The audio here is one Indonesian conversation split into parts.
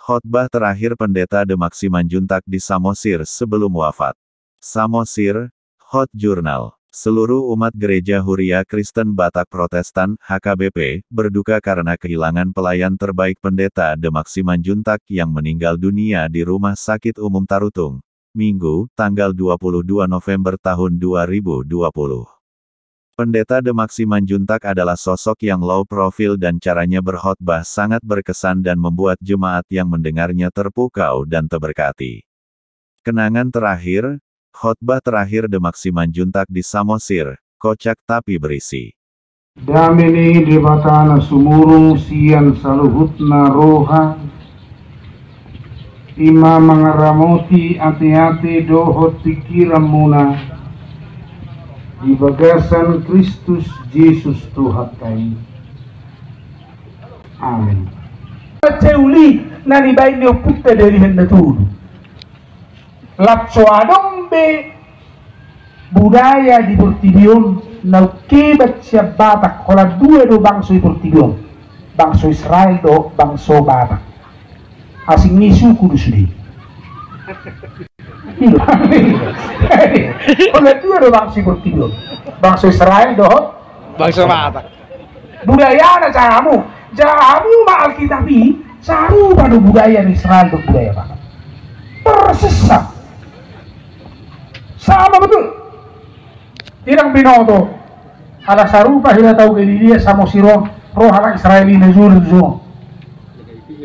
Khotbah terakhir Pendeta Demak Simanjuntak di Samosir sebelum wafat. Samosir, Hot Journal. Seluruh umat Gereja Huria Kristen Batak Protestan, HKBP, berduka karena kehilangan pelayan terbaik Pendeta Demak Simanjuntak yang meninggal dunia di Rumah Sakit Umum Tarutung, Minggu, tanggal 22 November tahun 2020. Pendeta Demak Simanjuntak adalah sosok yang low profile dan caranya berkhotbah sangat berkesan dan membuat jemaat yang mendengarnya terpukau dan terberkati. Kenangan terakhir, khotbah terakhir Demak Simanjuntak di Samosir, kocak tapi berisi. Damini debatana sumurung sian saluhutna roha, ima mangaramoti ati-ati dohot pikiran muna, di bagasan Kristus Yesus Tuhan kami. Amin. Ceuli nani baik dia putta dari hendak tuh. Lapso adong be budaya di Portibion nau kebat siap Batak kalau dua do bangsa di Portibion, bangsa Israel do bangsa Batak. Asing ni suku du sudi. Kalau dua do bangsa di Portibion, bangsa Israel do bangsa Batak. Budaya na jamu ma Alkitabi sarupa do budaya Israel do budaya Batak. Persesat. Sama betul. Tirang binoto. Ala sarupa hila tahu ke dia sama siro roh ala Israeli nezur.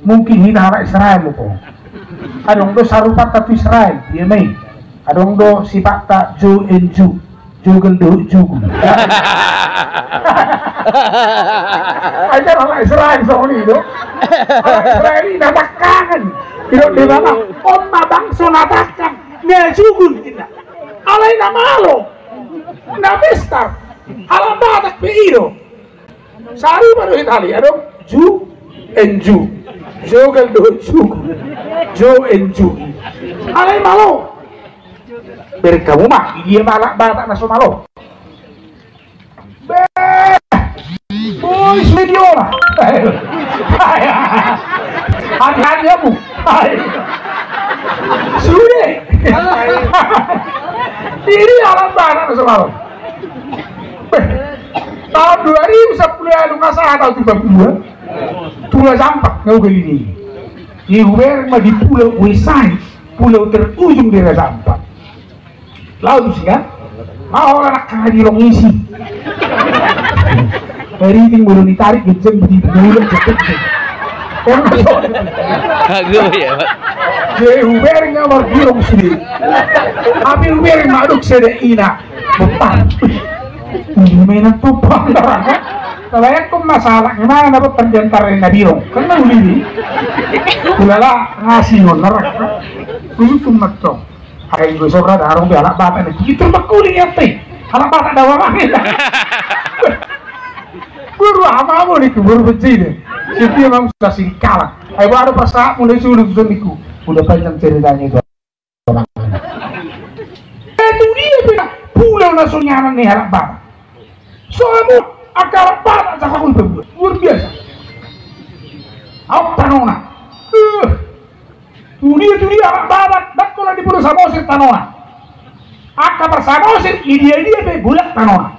Mungkin hina ala Israel lupo. Adong do sarupa tatu Israel dia mai. Adong do sifat ta jo en ju. Jugel do jugu. Ajar ala Israel so ni do. Ala Israeli natakan. Iro de baba omma bangso natakan. Ne jugul kita. Alay na malo, na pesta, alam Batak beiro. Sari baru Itali, ano? Ju and Ju, jogal do Ju, Jo and Ju. Alay malo. Beri kamu mah, dia malak Batak na sumalo. Boys video lah. Hati-hati aku. Sudah. Ini alam Batak semalam. Tahun 2010 lalu nggak salah tahun 32 Pulau Zampak ngau kali ini. Di Uber di Pulau Wesai, pulau terujung di Zampak. Lalu sih kan, mau anak kadirong isi. Dari ting baru ditarik gejeng di mulut jepit. Agak ya. Jadi Uber nggak mau dirong sini. Tapi Uber maduk sede ina, bepan. Ini mainan tupang darah. Kalau yang kau masalah gimana dapat penjantaran nabirong? Karena uli, ulala ngasih noner. Uli tuh macam. Hari gue sobra darong be anak Batak ni. Itu makuli apa? Anak Batak dah mana? Guru apa ni guru begini. Siapa yang sudah sih kalah? Ayo baru pasal mulai suruh niku. Udah panjang ceritanya itu. Itu dia bina pulau nasional nih anak Batak. Soalnya akar Batak cakap pun luar biasa. Apa nona? Dunia anak Batak. Tak kalau di Pulau Samosir tanona. Akar Samosir dia be bulat tanona.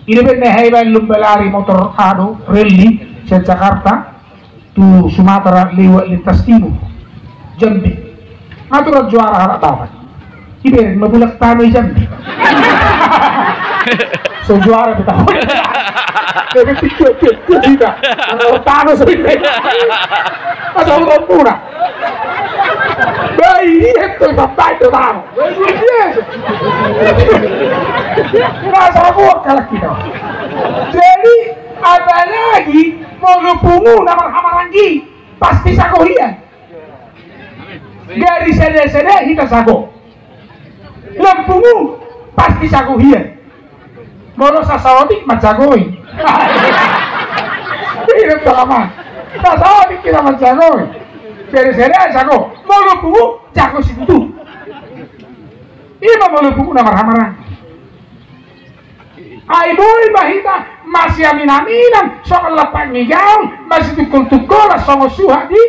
Ini benar hewan lumbalari motor ado rally dari Jakarta to Sumatera lewat lintas timur Jambi. Aturan juara anak Batak. Ibarat mabulak tanah Jambi. So juara kita. Tapi tidak. Kalau tanah sendiri. Asal pura. Bayi itu sampai itu tahu. Rasa buat kalau kita. Jadi ada lagi mau lupungu nama hamarangi pasti sakohian. Dari sede-sede kita sako. Lempungu pasti sakohian. Mau sasawatik macagoi. Ini pengalaman. Sasawatik kita macagoi. Sede-sede sako. Mau lupungu jago situ. Ini mau lupungu nama hamarangi. Ay boy bahita masih aminan-aminan soal lapak ngigaw masih tukul-tukul songo suha di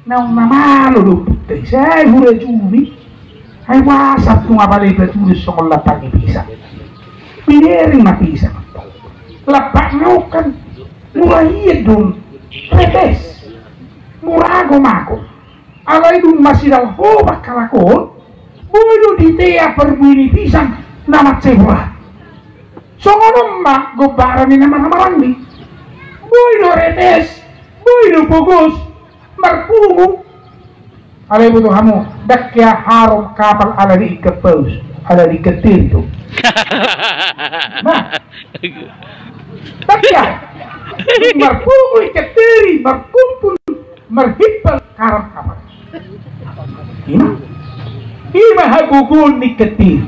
Nang namalo do putih saya hura cumi. Hai wasap kung apalay betulis sa kong lapag ipisa. Pinering mapisa. Lapak ngaukan. Murahiyad dun. Tretes. Murago mako. Alay dun masidal hobak kalakon. Bulo di tea perbuni pisang. Namat sebra. So ngono mak gobaran ni naman marandi. Bulo retes. Bulo pugos. Marpungo. Alay mo kamu. Dakya harum kapal ala di ikapaus. Ala di ketir tu. Nah. Dakya. Marpungo ikatiri. Markumpul. Marhipal karam kapal. Ima hagugun ni ketir.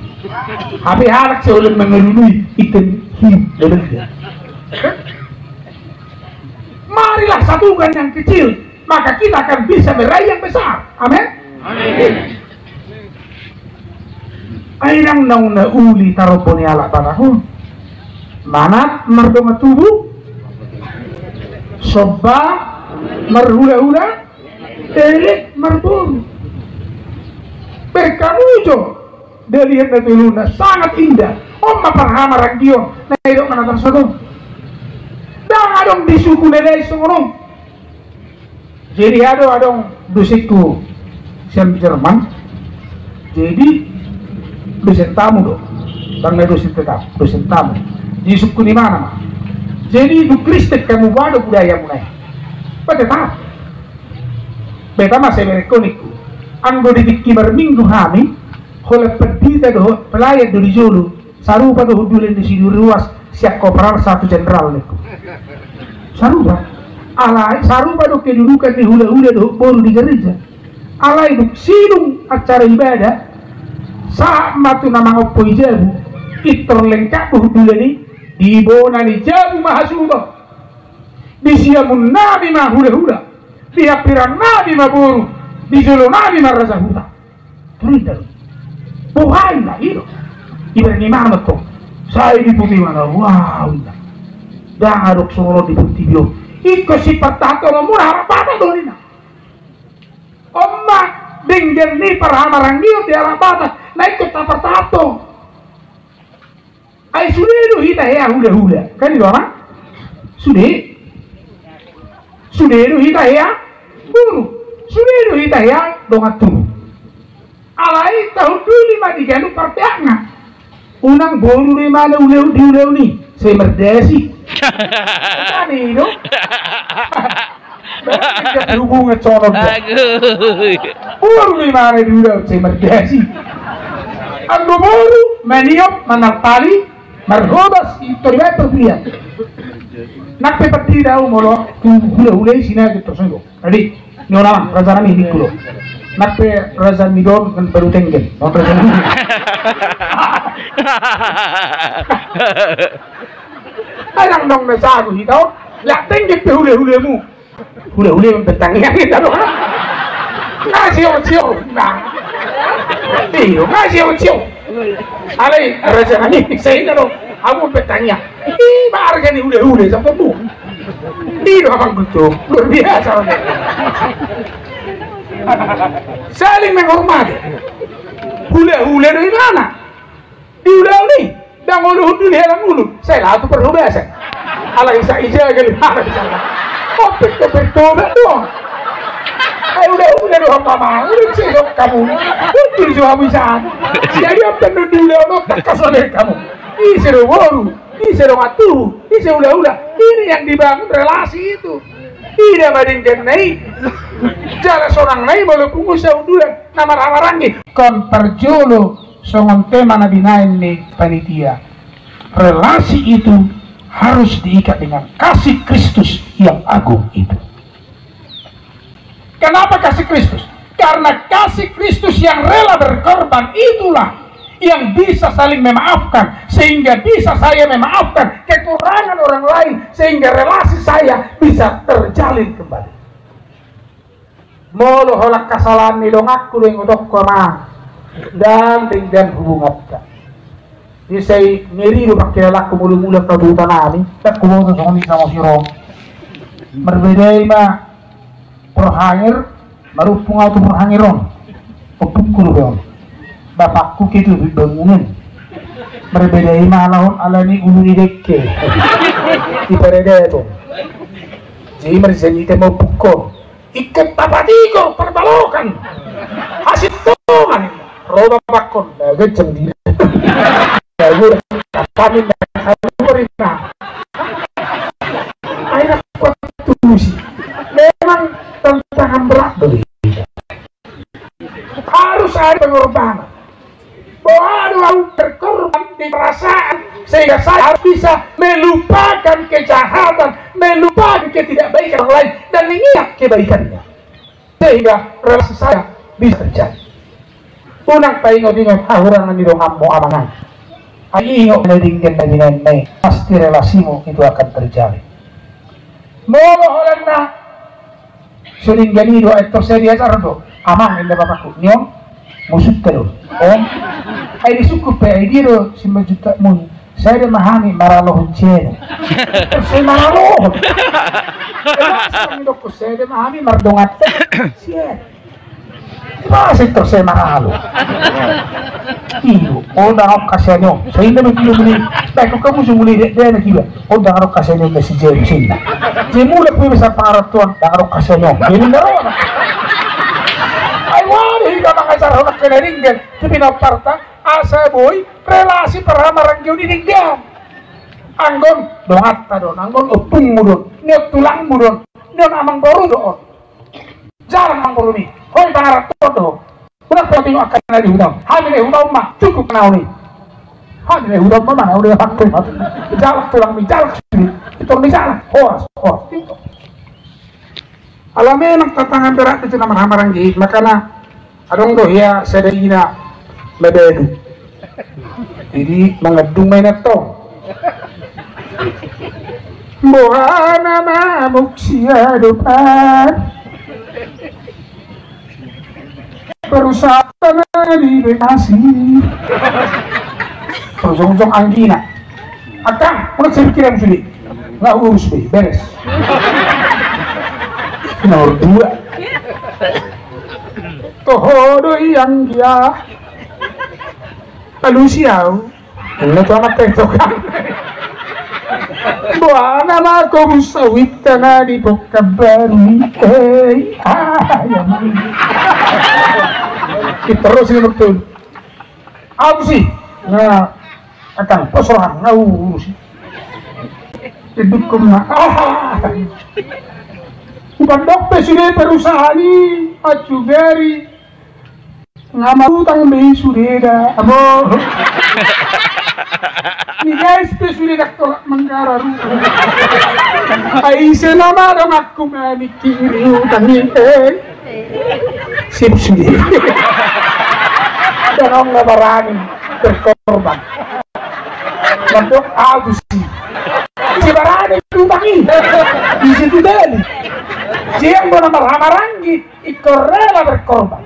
Habi halak sa ulang mengelului ikan hiu lalagyan. Marilah satukan yang kecil, maka kita akan bisa meraih yang besar. Amin. Ainang naung na uli taropon ni ala tanahon. Manat mardong tubuh, soba marhula-hula, elik marbon. Berkamujo dalihan na tuluna sangat indah. Om maparhama ragyo na idok na natasado. Dang adong disuku nilay sungurong. Jadi adong dusiku siam Jerman. Jadi dosen tamu do. Bang na dosen tetap, dosen tamu. Di suku di mana? Jadi du Kristen kamu wado budaya mulai. Tetap. Beta masih merekoniku. Anggo di minggu kami, kalau pedita do pelayat do di Jolo, sarupa do hudulen di sini ruas siap kopral satu jenderal neko. Sarupa, alai sarupa do kedudukan di hula-hula do baru di gereja. Alai do sidung acara ibadah, sama tu nama ngopo ijabu, iterlengkap do hudulen di bona ni jabu mahasuba, di siamun nabi mah hula-hula, di apiran nabi mah boru. Di Jolo nabi marasa huta. Terus buhay na ilo. Ibarat ni mama ko. Saya di bumi mana wow. Dah aduk soro di bumi bio. Iko si patato mo mura harapata dolina. Omma dengger ni para hamarangio di harapata. Na iko tapatato. Ay sulido hita hea hula-hula. Kan di bawah? Sulido hita hea buru. Sudah kita ya dongat tuh. Alai tahun 25 di jalur parteakna. Unang boru di mana uleu ni. Saya merdesi. Kan itu. Berhubungan corong. Boru di mana di uleu saya merdesi. Ando boru maniop manapali marhobas itu dia terlihat. Nak pepati dah molo hula sini gitu sego. Ready? Nyola raja nami dikulo. Nape raja midon kan baru tenggen. Ayang dong nasago hitaw. La tenggen pe hule-hulemu. Hule-hule yung betangnya kita loh. Ngasih. Iyo, ngasih. Alay raja nami saya kalau aku betangnya. Ih, barga ni hule-hule sampai bu. Dito abang gusto, luar biasa. Saling menghormati. Hula-hula dari mana? Di ulau ni, dah ngulu hudul helang ngulu. Saya lah tu perlu biasa. Ala isa kali mana di sana. Kopet doang. Ayo udah doang mama, udah sih kamu. Hudul suamisan. Jadi apa tu di ulau tak kasar kamu. Isero baru. Isero matu, isero hula-hula. Ini yang dibangun relasi itu. Tidak bandingkan naik. Jala seorang naik walaupun usaha udulan nama ramarangi. Kon perjolo songon tema nabi nain nih panitia. Relasi itu harus diikat dengan kasih Kristus yang agung itu. Kenapa kasih Kristus? Karena kasih Kristus yang rela berkorban itulah yang bisa saling memaafkan, sehingga bisa saya memaafkan kekurangan orang lain, sehingga relasi saya bisa terjalin kembali. Molo holak kesalahan nilong aku yang udah koma dan hubungan kita. Di say ngeri do pakai laku mulu-mulu kebutuhan ani, tak kumo to sama si Rom. Berbeda mah perhangir marupung auto perhangiron opungkul dong bapakku gitu bangunan berbeda malahon alani ulu di dekke ipareda itu jadi mereka mau pukul ikat tapatigo perbalokan hasil tongan roba bakon agak cendil gue kami mereka akhirnya waktu sih memang tantangan berat beli harus ada pengorbanan bahwa ada berkorban di perasaan sehingga saya harus bisa melupakan kejahatan melupakan ketidakbaikan orang lain dan mengingat kebaikannya sehingga relasi saya bisa terjadi unang paingot-ingot hahurangan di dong ammo amangan ayo ngedingin dengan pasti relasimu itu akan terjalin molo holanna sering gani do ektor saya sardo amang inda bapakku nyong musut terus ay disukup ay diro si majuta mun saya dia mahami maraloh cene saya maraloh saya dia mahami mardongat siya masih terus saya maraloh iyo udah aku kasih nyo saya ini begini baik kamu semula dia nak juga udah aku kasih nyo si James ini jemula pun bisa pengaratuan udah aku kasih nyo ini naro ay wala higa mga acara nak kenaringgan tapi naparta asa boy relasi paramarang yun dininggan anggon dongat ta don anggon upung mo don niot tulang mo don niot amang baru doon jarang amang baru ni hoy pangaratuan do udah pati yung akan na di hudam hamin ay hudam ma cukup na ni hamin ay hudam ma mana udah hakul jalak tulang mi jalak sini itu mi jalak horas itu alamnya nagtatangan berat itu naman hamarang gihit makana adong dohya sa daina mabedu jadi mengedumay na to buhana mamuk siya depan perusahaan na dibekasi perjong-jong anggina akang udah saya pikiran sulit nggak urus be beres nomor 2 tohodo yang dia alusiaw ano to amat ito ka buwana na kong sawit na di po kabari ayam terus ini betul apa sih na akang posrohan nga urus hidup ko na Ibandok sudah perusahaan ini, acugari, ngamarutang may sureda, amo. Ni guys sudah tolak menggararu. Ay selama dong aku mikiri utang ini, sip sudah. Dan nggak berani berkorban. Bentuk agusi. Si berani utang ini, di situ tadi. Siang mo na marhamaranggi, ikaw rela berkorban.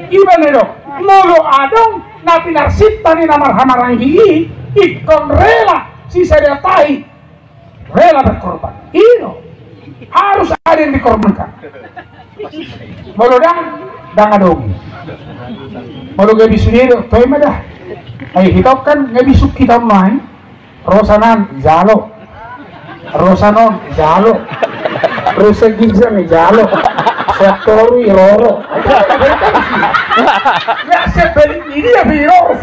Iba nilo, molo adong na pinarsita ni na marhamaranggi, ikaw rela si sadatahi, rela berkorban. Ino, harus ada yang dikorbankan. Molo dang adogi. Molo gabi suniro, toy madah. Ay hitaw kan, gabi suk hitaw main, rosanan, jalo. Rosanon, jalo. Rosa Gigsa may jalo. Sektoru iroro. Nasa balik ini ya biro.